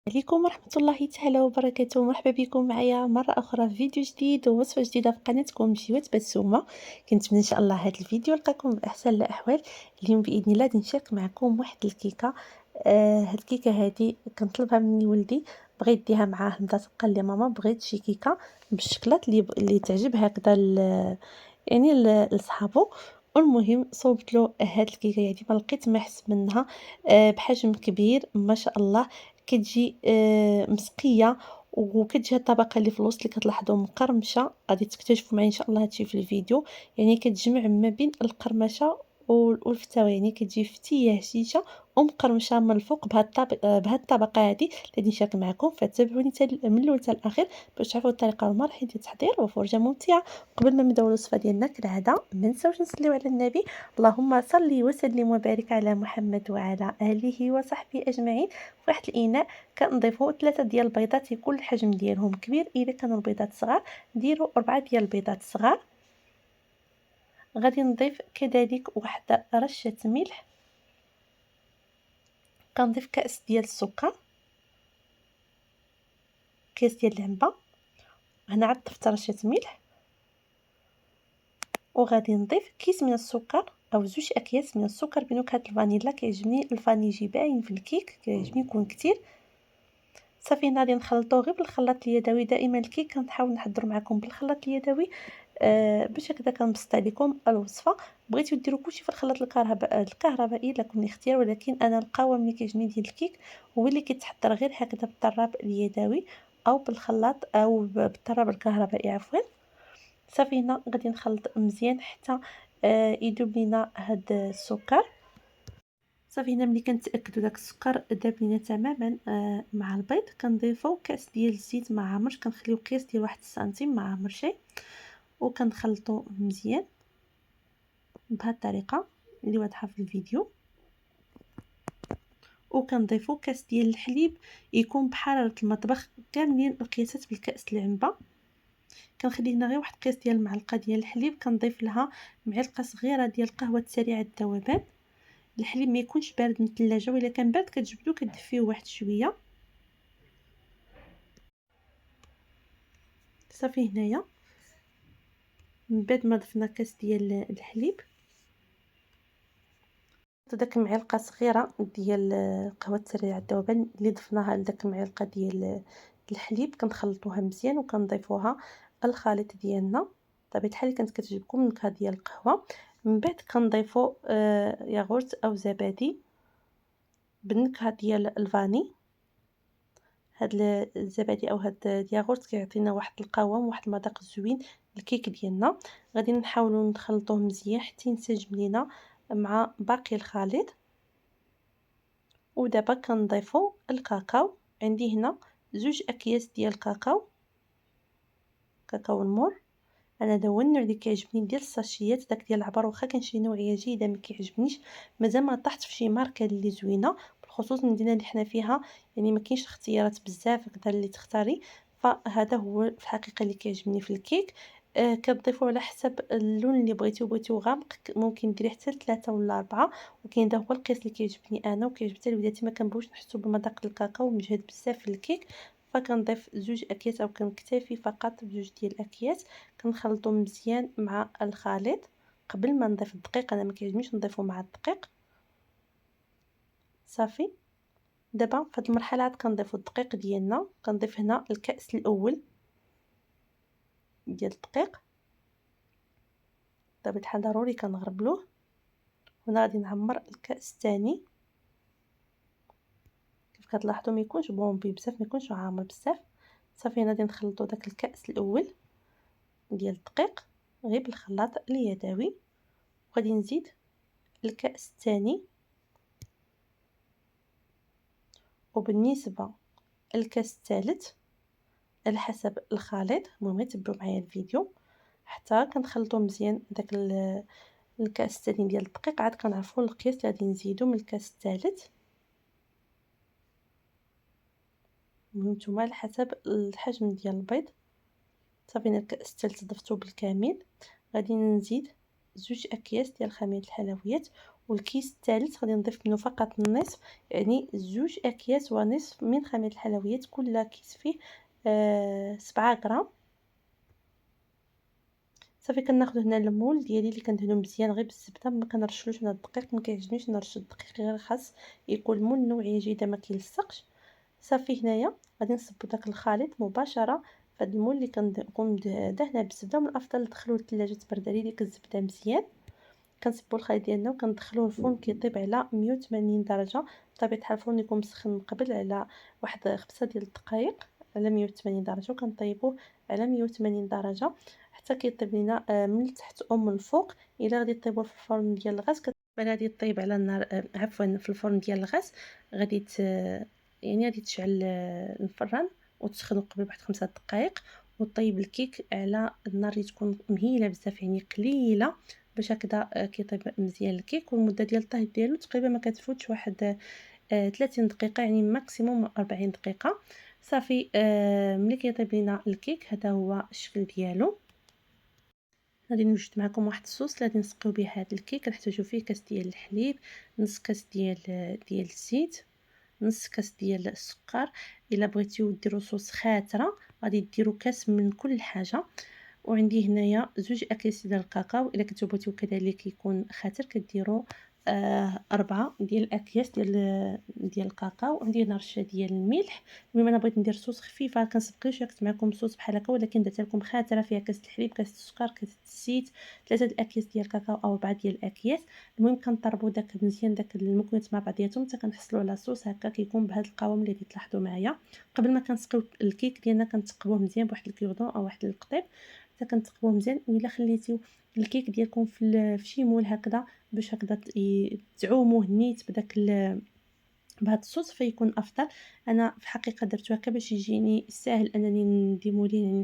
عليكم ورحمة الله تعالى وبركاته. مرحبا بكم معايا مرة أخرى في فيديو جديد ووصفة جديدة في قناتكم جوات بسومة. كنتمنى إن شاء الله هذا الفيديو يلقاكم بأحسن الأحوال. اليوم بإذن الله غادي نشارك معكم واحد الكيكة. هاد الكيكة هادي كنطلبها مني ولدي، بغى يديها معاه، بدا تبقى لي ماما بغيت شي كيكة بالشكلاط اللي تعجب هكذا يعني لصحابو. والمهم صوبت له هاد الكيكة، يعني ما لقيت ما احسن منها. بحجم كبير ما شاء الله، كتجي مسقية، وكتجي الطبقة اللي في الوسط اللي كتلاحظوا مقرمشة، غادي تكتشفوا معايا ان شاء الله هادشي في الفيديو. يعني كتجمع ما بين القرمشة والفتاوى، يعني كتجي فتية هشيشة ومقرمشة من الفوق بهاد الطبقة هادي اللي غادي نشارك معكم. فتابعوني من الاول حتى الاخير باش تعرفوا الطريقة والمراحل ديال التحضير وفرجة ممتعة. قبل ما نبداو الوصفة ديالنا كالعادة ما نساوش نصليو على النبي. اللهم صل وسلم وبارك على محمد وعلى اله وصحبه اجمعين. في واحد الاناء كنضيفوا 3 ديال البيضات، يكون الحجم ديالهم كبير. اذا كانوا البيضات صغار ديروا 4 ديال البيضات صغار. غادي نضيف كذلك واحد رشه ملح. كنضيف كاس ديال السكر، كاس ديال العنبه. هنا عاد ضفت رشه ملح. وغادي نضيف كيس من السكر او 2 اكياس من السكر بنكهه الفانيلا. كيعجبني الفاني يجي باين في الكيك، كيعجبني يكون كتير. صافي غادي نخلطو غير بالخلاط اليدوي. دائما الكيك كنحاول نحضر معكم بالخلاط اليدوي باش هكذا كنبسط عليكم الوصفه. بغيتو ديروا كلشي في الخلاط الكهربائي لكم الاختيار، ولكن انا القوام اللي كيعجبني ديال الكيك هو اللي كيتحضر غير هكذا بالطراب اليدوي او بالخلاط او بالطراب الكهربائي عفوا. صافي هنا غادي نخلط مزيان حتى يذوب لينا هاد السكر. صافي هنا ملي كنتاكدوا داك السكر داب لينا تماما مع البيض، كنضيفوا كاس ديال الزيت ما عامرش، كنخليو قياس ديال 1 سنتيم ما عامر شي، وكنخلطوا مزيان بهذه الطريقه اللي واضحه في الفيديو. وكنضيفوا كاس ديال الحليب يكون بحراره المطبخ، كاملين القياسات بالكاس العنبه. كنخلي هنا غير واحد قياس ديال المعلقه ديال الحليب. كنضيف لها معلقه صغيره ديال القهوه سريعه الذوبان. الحليب ما يكونش بارد من الثلاجه، والا كان بارد كتجبدو كدفيوه واحد شويه. صافي هنايا من بعد ما ضفنا كاس ديال الحليب، داك المعلقه صغيره ديال قهوه سريعه الذوبان اللي ضفناها لداك المعلقه ديال الحليب، كنخلطوها مزيان وكنضيفوها الخليط ديالنا. بطبيعه الحال كانت كتعجبكم النكهه ديال القهوه. من بعد كنضيفوا ياغورت او زبادي بالنكهه ديال الفاني. هاد الزبادي او هاد الياغورت كيعطينا واحد القوام واحد المذاق زوين الكيك ديالنا. غادي نحاولوا نخلطوه مزيان حتى ينسجم لينا مع باقي الخليط. ودابا كنضيفوا الكاكاو. عندي هنا 2 اكياس ديال الكاكاو، كاكاو المور. انا هذا هو النوع اللي كيعجبني ديال الساشيات، داك ديال العبر واخا كان شي نوعيه جيده ما كيعجبنيش. مازال ما طحت في شي ماركه اللي زوينه، بالخصوص المدينه اللي حنا فيها يعني ما كاينش اختيارات بزاف هكذا اللي تختاري. فهذا هو في الحقيقه اللي كيعجبني في الكيك. كتضيفوا على حسب اللون اللي بغيتو غامق ممكن ديري حتى 3 ولا 4، ولكن هذا هو القياس اللي كيعجبني انا وكيعجب حتى لوليداتي. ما كنبغيوش نحسوا بمذاق الكاكاو مجهد بزاف في الكيك، فكنضيف 2 اكياس او كنكتفي فقط ب2 ديال الاكياس. كنخلطو مزيان مع الخليط قبل ما نضيف الدقيق. انا ما كيعجبنيش نضيفو مع الدقيق. صافي دابا في هذه المرحله عاد كنضيفو الدقيق ديالنا. كنضيف هنا الكاس الاول ديال الدقيق، بطبيعه الحال ضروري كنغربلوه. هنا غادي نعمر الكاس الثاني. كيف كتلاحظوا ما يكونش بومبي بزاف، ما يكونش عامر بزاف. صافي هنا غادي نخلطو داك الكاس الاول ديال الدقيق غير بالخلاط اليدوي، وغادي نزيد الكاس الثاني. وبالنسبه الكاس الثالث على حسب الخليط. المهم تبعوا معايا الفيديو حتى كنخلطوا مزيان داك الكاس الثاني ديال الدقيق. عاد كنعرفوا القياس اللي غادي نزيدو من الكاس الثالث. المهم نتوما على حسب الحجم ديال البيض. صافي الكاس الثالث ضفتو بالكامل. غادي نزيد 2 أكياس ديال خميرة الحلويات، والكيس الثالث غادي نضيف منه فقط النصف، يعني 2 أكياس ونصف من خميرة الحلويات، كل كيس فيه 7 غرام. صافي كناخذ هنا المول ديالي اللي كندهنو مزيان غير بالزبده، ما كنرشلوش من الدقيق، ما كيعجبنيش نرش الدقيق، غير خاص يكون المول نوعيه جيده ما كيلصقش. صافي هنايا غادي نصبو داك الخليط مباشره في هذا المول اللي كنكون دهنه بالزبده. من الافضل ندخلوه للثلاجه تبرد عليه ديك الزبده مزيان. كنصبو الخليط ديالنا وكندخلوه الفرن كيطيب على 180 درجه، بطبيعه الحال الفرن يكون مسخن من قبل على واحد 5 ديال الدقائق على 180 درجه، وكنطيبوه على 180 درجه حتى كيطيب لينا من التحت ومن الفوق. الا غادي طيبوه في الفرن ديال الغاز غادي طيب على النار، عفوا في الفرن ديال الغاز غادي يعني غادي تشعل الفران وتسخنو قبل بواحد 5 دقائق، وطيب الكيك على النار اللي تكون مهيله بزاف، يعني قليله، باش هكذا كيطيب مزيان الكيك. والمده ديال الطهي ديالو تقريبا ما كتفوتش واحد 30 دقيقه، يعني ماكسيموم 40 دقيقه. صافي ملي كيطيب لينا الكيك هذا هو الشكل ديالو. غادي نوجد معكم واحد الصوص اللي غادي نسقيو به هذا الكيك. كنحتاجو فيه كاس ديال الحليب، نص كاس ديال الزيت، نص كاس ديال السكر. الا بغيتيو ديروا صوص خاتره غادي ديروا كاس من كل حاجه. وعندي هنايا 2 اكياس ديال الكاكاو، الا كنتو بغيتو كذلك يكون خاتر كديروا 4 ديال الاكياس ديال الكاكاو. عندي هنا رشه ديال الملح. المهم انا بغيت ندير صوص خفيفه، كنسبقيوش ياك معكم صوص بحال هكا، ولكن درت لكم خاتره فيها كاس الحليب، كاس السكر، كاس الزيت، 3 الاكياس ديال الكاكاو او 4 ديال الاكياس. المهم كنضربوا داك مزيان داك المكونات مع بعضياتهم حتى كنحصلوا على صوص هكا كيكون بهذا القوام اللي تلاحظوا معايا. قبل ما كنسقيو الكيك ديالنا كنتقبوه مزيان بواحد الكيودون او واحد القطيب حتى كنتقبوه مزيان. وإلا خليتيو الكيك ديالكم في شي مول هكذا باش هكذا تعوموه نيت بهذا الصوص فيكون افضل. انا في الحقيقه درتو هكا باش يجيني ساهل انني نديمو ليه، يعني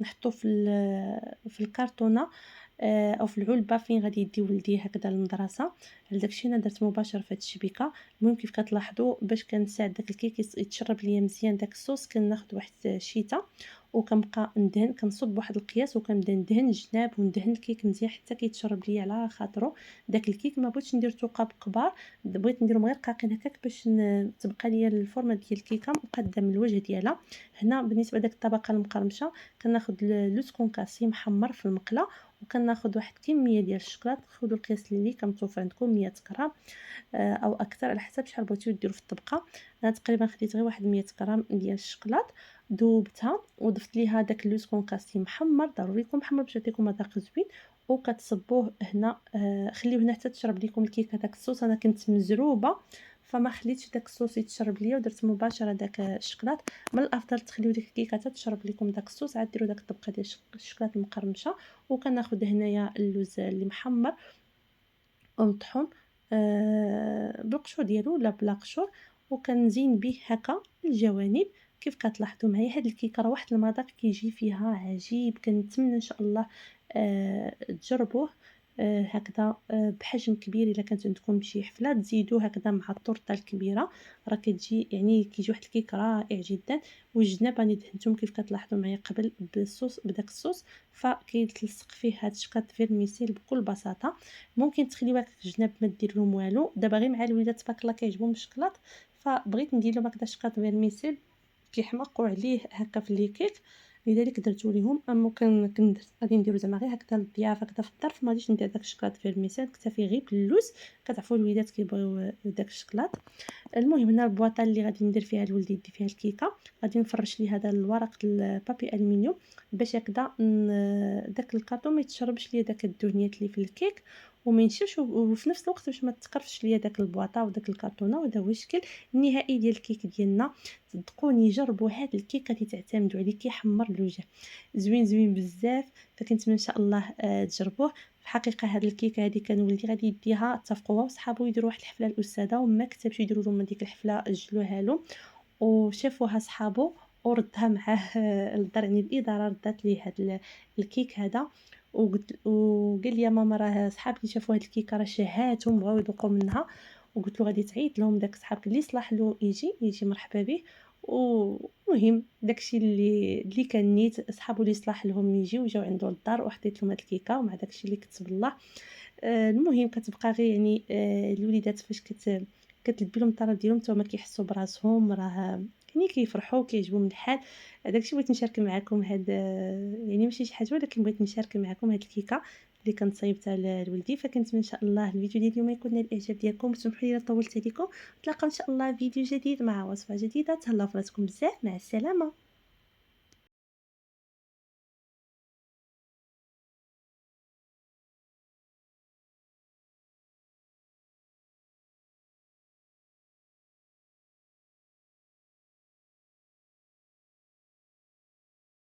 نحطو في الكرتونه او في العلبه فين غادي يدي ولدي هكذا للمدرسه. على داكشي انا درت مباشر في هذه الشبيكه. المهم كيف كتلاحظوا باش كنساعد داك الكيك يتشرب ليا مزيان داك الصوص، كناخذ واحد الشيته وكنبقى ندهن، كنصب بواحد القياس وكنبدا ندهن الجناب وندهن الكيك مزيان حتى كيتشرب ليا على خاطرو داك الكيك. ما بغيتش ندير ثقاب كبار، بغيت نديرهم غير رقاقين هكاك باش تبقى ليا الفورمه ديال الكيكه مقدم الوجه ديالها. هنا بالنسبه لداك الطبقه المقرمشه كناخذ لوز كونكاسي محمر في المقله، وكناخذ واحد كميه ديال الشكلاط. خذوا القياس اللي كمتوفر عندكم 100 غرام او اكثر على حسب شحال بغيتيو ديروا في الطبقه. انا تقريبا خديت غير واحد 100 غرام ديال الشكلاط، ذوبتها وضفت ليها داك اللوز كونكاسي محمر، ضروري يكون محمر باش يعطيكم مذاق زوين. وكتصبوه هنا خليوه هنا حتى تشرب لكم الكيكه داك الصوص. انا كنت مزروبه فما خليتش داك الصوص يتشرب ليا ودرت مباشره داك الشكلاط. من الافضل تخليو ديك الكيكه حتى تشرب لكم داك الصوص، عاد ديروا داك الطبقه ديال الشكلاط المقرمشه. وكناخذ هنايا اللوز اللي محمر ومطحون بالقشور ديالو ولا بلا قشور، وكنزين به هكا الجوانب. كيف كتلاحظوا معايا هاد الكيكه راه واحد المذاق كيجي فيها عجيب. كنتمنى ان شاء الله تجربوه هكذا بحجم كبير. الا كانت عندكم شي حفله تزيدوه هكذا مع الطورطه الكبيره، راه كتجي يعني كيجي واحد الكيك رائع جدا. والجناب راني دهنتهم كيف كتلاحظوا معايا قبل بالصوص بداك الصوص، فكيتلصق فيه هاد الشكلاط فيرميسيل بكل بساطه. ممكن تخليوه هكاك الجناب ما دير لهم والو. دابا غير مع الوليدات تبارك الله كيعجبهم الشكلاط، فبغيت ندير لهم هكذا شكلاط فيرميسيل كيحماقوا عليه هكا في لي كيك، لذلك درتو ليهم. اما غادي نديرو زعما غير هكذا للضيافه هكذا في الدار، فما غاديش ندير داك الشكلاط فيرميسيل، نكتفي غير باللوز. كتعرفوا الوليدات كيبغيو داك الشكلاط. المهم هنا البواطه اللي غادي ندير فيها لولدي يدي فيها الكيكه، غادي نفرش ليه هذا الورق البابي الومنيوم باش هكذا داك الكاطو ما يتشربش ليا داك الدهنيات اللي في الكيك وما ينشفش، وفي نفس الوقت باش ما تقرفش ليا داك البواطه وداك الكرتونه. وهذا هو الشكل النهائي ديال الكيك ديالنا. صدقوني جربوا هذا الكيك غادي تعتمدوا عليه، كيحمر الوجه، زوين زوين بزاف. فكنتمنى ان شاء الله تجربوه. في الحقيقه هذا الكيكه هذه كان ولدي غادي يديها، اتفقوا هو وصحابو يديروا واحد الحفله الاستاذه وما كتبش يديروا لهم ديك الحفله، اجلوها له وشافوها صحابو وردها معاه للدار. يعني الاداره ردات ليه هذا الكيك هذا، وقال لي يا ماما راه صحابي شافوا هاد الكيكه راه شهاتهم بغاو يذوقوا منها. وقلت له غادي تعيط لهم داك صحابك اللي صلاح له يجي مرحبا به. ومهم داكشي اللي كان نيت صحابو اللي صلاح لهم يجيو، جاو عنده للدار وحطيت لهم هاد الكيكة ومع داكشي اللي كتب الله. المهم كتبقى غير يعني الوليدات فاش كتلبي لهم الطلب ديالهم حتى هُما كيحسّوا براسهم راه يعني كيفرحوا وكيعجبهم الحال. داك الشي بغيت نشارك معاكم هاد يعني ماشي شي حاجة ولكن بغيت نشارك معاكم هاد الكيكة اللي كنت صايبتها لولدي، فكنتمنى إن شاء الله الفيديو ديال اليوم يكون نال الإعجاب ديالكم، وسمحوا لي إلا طوّلت عليكم. نتلاقاو إن شاء الله في فيديو جديد مع وصفة جديدة، تهلاو في راسكم بزاف، مع السلامة.